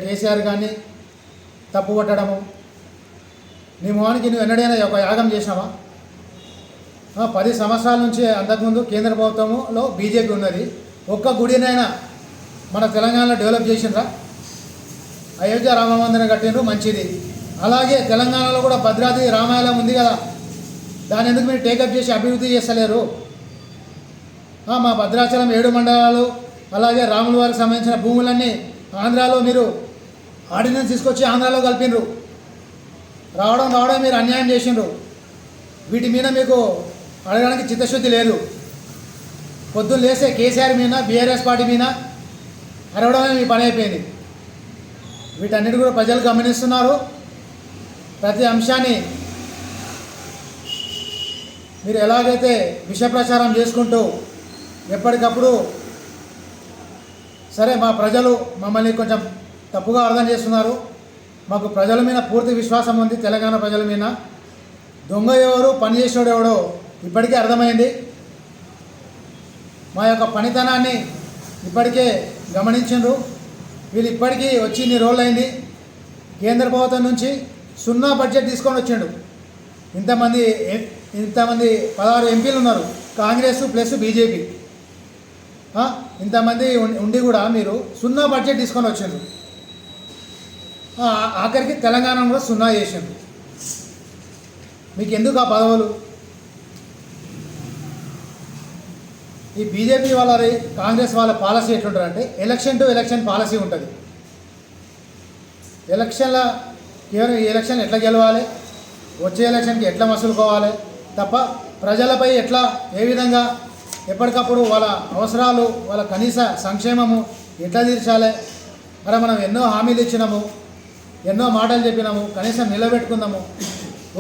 కేసీఆర్ కానీ తప్పు పట్టడము. నీ మొహానికి నువ్వు ఎన్నడైనా ఒక యాగం చేసినావా? 10 సంవత్సరాల నుంచి అంతకుముందు కేంద్ర ప్రభుత్వంలో బీజేపీ ఉన్నది. ఒక్క గుడినైనా మన తెలంగాణలో డెవలప్ చేసిండ్రా? అయోధ్య రామ మందిరం కట్టిండ్రు, మంచిది. అలాగే తెలంగాణలో కూడా భద్రాద్రి రామాలయం ఉంది కదా, దాని ఎందుకు మీరు టేకప్ చేసి అభివృద్ధి చేస్తలేరు? మా భద్రాచలం 7 మండలాలు అలాగే రాముల వారికి సంబంధించిన భూములన్నీ ఆంధ్రాలో మీరు ఆర్డినెన్స్ తీసుకొచ్చి ఆంధ్రాలో కలిపినరు. రావడం మీరు అన్యాయం చేసిండ్రు. వీటి మీద మీకు అడగడానికి చిత్తశుద్ధి లేదు. పొద్దున్న లేస్తే కేసీఆర్ మీద బీఆర్ఎస్ పార్టీ మీద అరవడమే మీ పని అయిపోయింది. వీటన్నిటి కూడా ప్రజలు గమనిస్తున్నారు. ప్రతి అంశాన్ని మీరు ఎలాగైతే విష ప్రచారం చేసుకుంటూ ఎప్పటికప్పుడు సరే మా ప్రజలు మమ్మల్ని కొంచెం తప్పుగా అర్థం చేస్తున్నారు. మాకు ప్రజల మీద పూర్తి విశ్వాసం ఉంది. తెలంగాణ ప్రజల మీద దొంగ ఎవరు పని చేసేవాడు ఎవడో ఇప్పటికే అర్థమైంది. మా యొక్క పనితనాన్ని ఇప్పటికే గమనించిండ్రు. వీళ్ళు ఇప్పటికీ వచ్చి ఇన్ని రోజులైంది. కేంద్ర ప్రభుత్వం నుంచి 0 బడ్జెట్ తీసుకొని వచ్చిండు. ఇంతమంది 16 ఎంపీలు ఉన్నారు, కాంగ్రెస్ ప్లస్ బీజేపీ. ఇంతమంది ఉండి కూడా మీరు 0 బడ్జెట్ తీసుకొని వచ్చిండ్రు. ఆఖరికి తెలంగాణ కూడా 0 చేసిండ్రు. మీకు ఎందుకు ఆ పదవులు? ఈ బీజేపీ వాళ్ళది కాంగ్రెస్ వాళ్ళ పాలసీ ఎట్లుంటుందంటే ఎలక్షన్ టు ఎలక్షన్ పాలసీ ఉంటుంది. ఎలక్షన్ల కేవలం ఈ ఎలక్షన్ ఎట్లా గెలవాలి, వచ్చే ఎలక్షన్కి ఎట్లా మసులుకోవాలి తప్ప ప్రజలపై ఎట్లా ఏ విధంగా ఎప్పటికప్పుడు వాళ్ళ అవసరాలు వాళ్ళ కనీస సంక్షేమము ఎట్లా తీర్చాలి. అరే మనం ఎన్నో హామీలు ఇచ్చినాము, ఎన్నో మాటలు చెప్పినాము, కనీసం నిలబెట్టుకుందాము.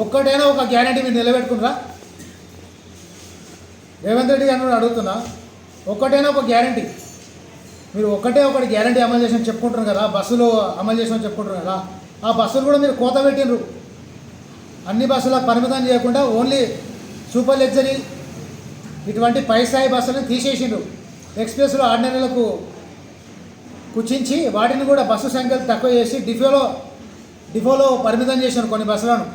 ఒక్కటైనా ఒక గ్యారెంటీ మీరు నిలబెట్టుకుంటారా? రేవంత్ రెడ్డి గారిని అడుగుతున్నా, ఒక్కటైనా ఒక గ్యారెంటీ మీరు ఒకటి గ్యారెంటీ అమలు చేసిన చెప్పుకుంటున్నారు కదా, బస్సులు అమలు చేసిన చెప్పుకుంటున్నారు కదా, ఆ బస్సులు కూడా మీరు కోత పెట్టినరు. అన్ని బస్సులకు పరిమితం చేయకుండా ఓన్లీ సూపర్ లగ్జరీ ఇటువంటి పై స్థాయి బస్సులను తీసేసిండ్రు. ఎక్స్ప్రెస్లో ఆర్డినరీలకు కుచించి వాటిని కూడా బస్సు సంఖ్యలు తక్కువ చేసి డిపోలో పరిమితం చేసినారు కొన్ని బస్సులను.